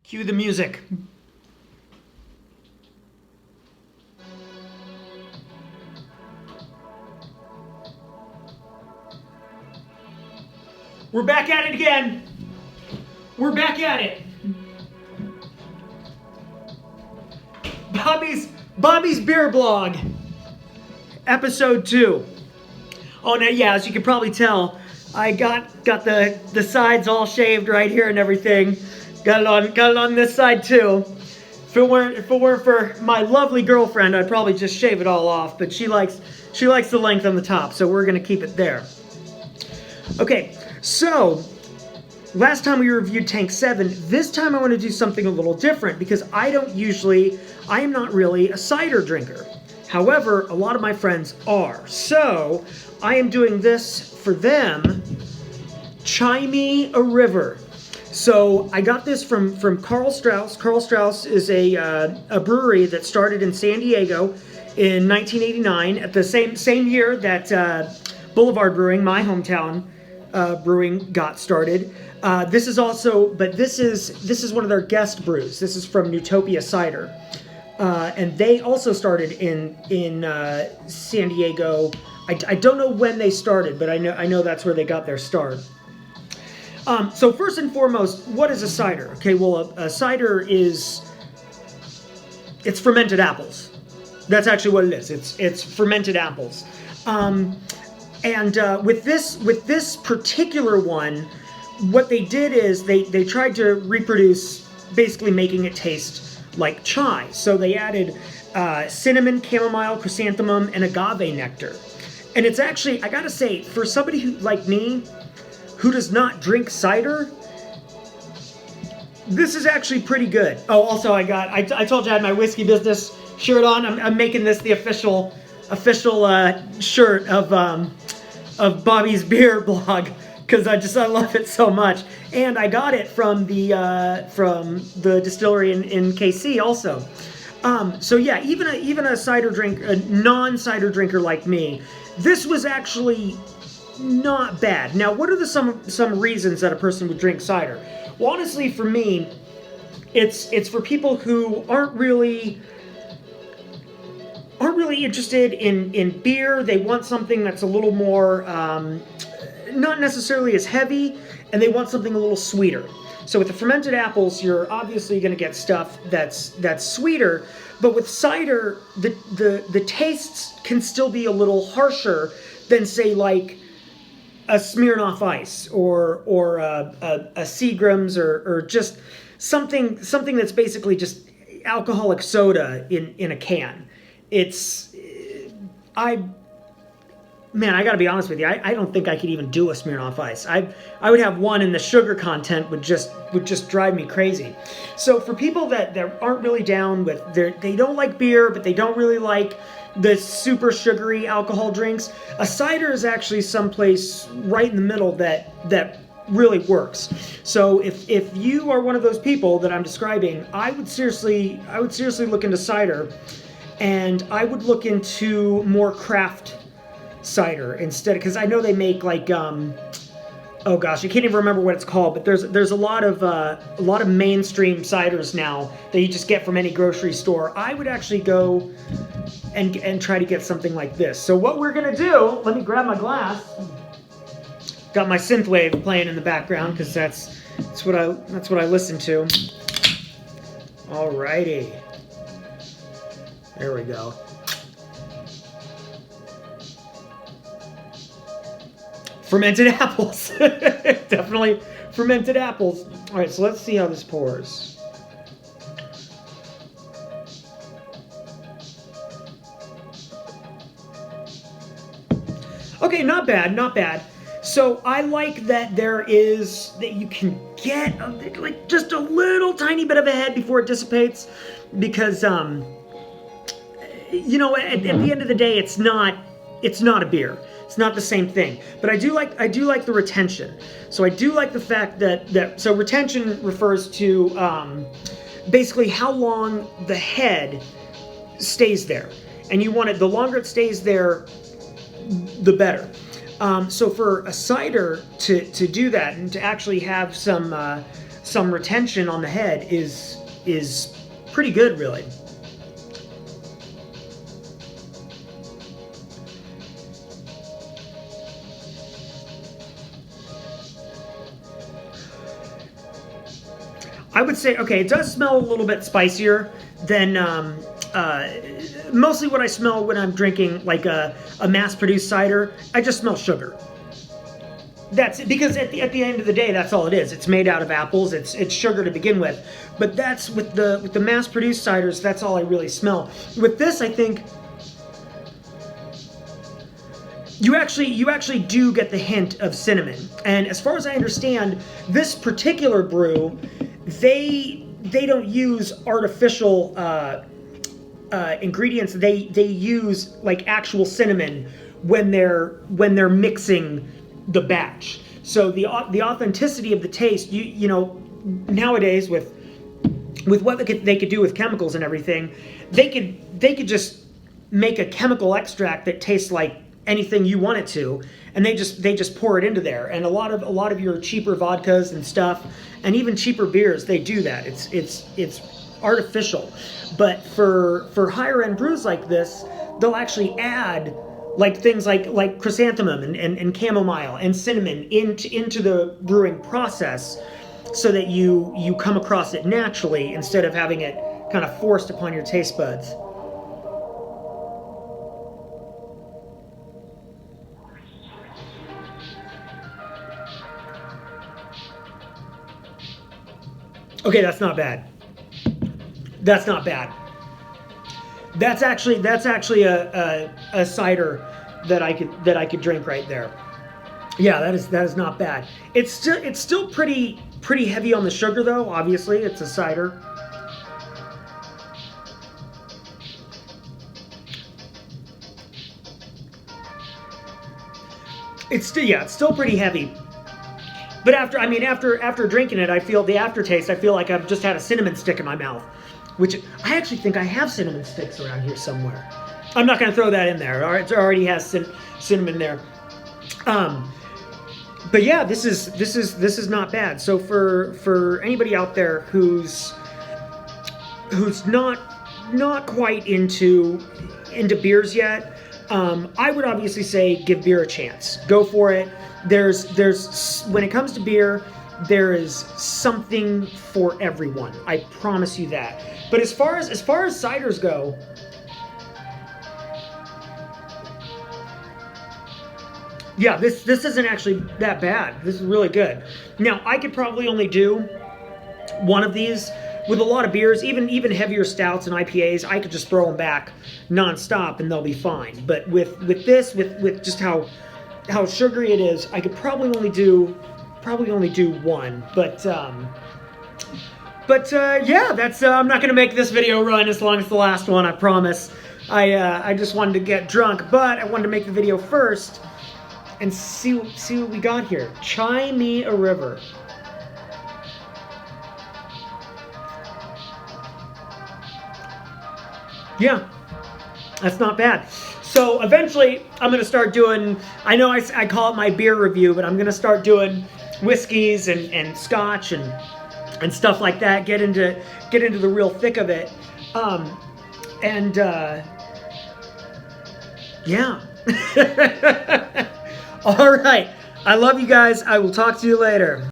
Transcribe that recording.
Cue the music. We're back at it again. We're back at it. Bobby's Beer Blog, episode 2. Oh, now, yeah, as you can probably tell, I got the sides all shaved right here and everything. Got it on this side too. If it weren't for my lovely girlfriend, I'd probably just shave it all off. But she likes the length on the top, so we're gonna keep it there. Okay, so last time we reviewed Tank 7. This time I want to do something a little different because I am not really a cider drinker. However, a lot of my friends are. So I am doing this for them. Chai Me a River. So I got this from Karl Strauss. Karl Strauss is a brewery that started in San Diego in 1989 at the same year that Boulevard Brewing, my hometown brewing, got started. This is one of their guest brews. This is from Newtopia Cyder, and they also started in San Diego. I don't know when they started, but I know that's where they got their start. So first and foremost, what is a cider? Okay, well, a cider it's fermented apples. That's actually what it is. It's fermented apples. And with this particular one, what they did is they tried to reproduce, basically making it taste like chai. So they added cinnamon, chamomile, chrysanthemum, and agave nectar. And it's actually, I gotta say, for somebody who like me, who does not drink cider, this is actually pretty good. Oh, also I told you I had my whiskey business shirt on. I'm making this the official shirt of Bobby's Beer Blog because I love it so much. And I got it from the distillery in KC also. So yeah, even a cider drink, a non-cider drinker like me, this was actually not bad. Now, what are some reasons that a person would drink cider? Well, honestly, for me, it's for people who aren't really interested in beer. They want something that's a little more, not necessarily as heavy, and they want something a little sweeter. So with the fermented apples, you're obviously going to get stuff that's sweeter, but with cider, the tastes can still be a little harsher than, say, like a Smirnoff Ice or a Seagram's or just something that's basically just alcoholic soda in a can. I gotta be honest with you. I don't think I could even do a Smirnoff Ice. I would have one, and the sugar content would just drive me crazy. So for people that aren't really down with, they don't like beer, but they don't really like the super sugary alcohol drinks, a cider is actually someplace right in the middle that really works. So if you are one of those people that I'm describing, I would seriously look into cider, and I would look into more craft cider instead, because I know they make like oh gosh, I can't even remember what it's called, but there's a lot of mainstream ciders now that you just get from any grocery store. I would actually go and try to get something like this. So what we're gonna do, let me grab my glass. Got my synthwave playing in the background because that's what I listen to. Alrighty, there we go. Fermented apples. Definitely fermented apples. All right, so let's see how this pours. Okay, not bad, not bad. So I like that that you can get like just a little tiny bit of a head before it dissipates, because you know, at the end of the day, it's not a beer. It's not the same thing. But I do like the retention. So I do like the fact that so retention refers to basically how long the head stays there. And you want it, the longer it stays there, the better. So for a cider to do that and to actually have some some retention on the head is pretty good, really. I would say, okay, it does smell a little bit spicier than mostly what I smell when I'm drinking like a mass-produced cider. I just smell sugar. That's because at the end of the day, that's all it is. It's made out of apples. It's sugar to begin with. But that's with the mass-produced ciders. That's all I really smell. With this, I think you actually do get the hint of cinnamon. And as far as I understand, this particular brew, they don't use artificial ingredients. They use like actual cinnamon when they're mixing the batch. So the authenticity of the taste, you know, nowadays with what they could do with chemicals and everything, they could just make a chemical extract that tastes like anything you want it to, and they just pour it into there. And a lot of your cheaper vodkas and stuff, and even cheaper beers, they do that. It's artificial. But for higher end brews like this, they'll actually add like things like chrysanthemum and chamomile and cinnamon into the brewing process, so that you come across it naturally instead of having it kind of forced upon your taste buds. Okay, that's not bad. That's not bad. That's actually a cider that I could drink right there. Yeah, that is not bad. It's still pretty heavy on the sugar though. Obviously, it's a cider. It's still pretty heavy. But after drinking it, I feel the aftertaste. I feel like I've just had a cinnamon stick in my mouth, which I actually think I have cinnamon sticks around here somewhere. I'm not going to throw that in there. It already has cinnamon there. But yeah, this is not bad. So for anybody out there who's not quite into beers yet, I would obviously say give beer a chance. Go for it. There's when it comes to beer, there is something for everyone. I promise you that. But as far as ciders go, yeah, this isn't actually that bad. This is really good. Now, I could probably only do one of these. With a lot of beers, even heavier stouts and IPAs, I could just throw them back nonstop and they'll be fine. But with this, with just how sugary it is, I could probably only do one. But yeah, that's I'm not gonna make this video run as long as the last one, I promise. I just wanted to get drunk, but I wanted to make the video first and see what we got here. Chai Me a River. Yeah, that's not bad. So eventually, I'm gonna start doing. I know I call it my beer review, but I'm gonna start doing whiskeys and scotch and stuff like that. Get into the real thick of it, yeah. All right. I love you guys. I will talk to you later.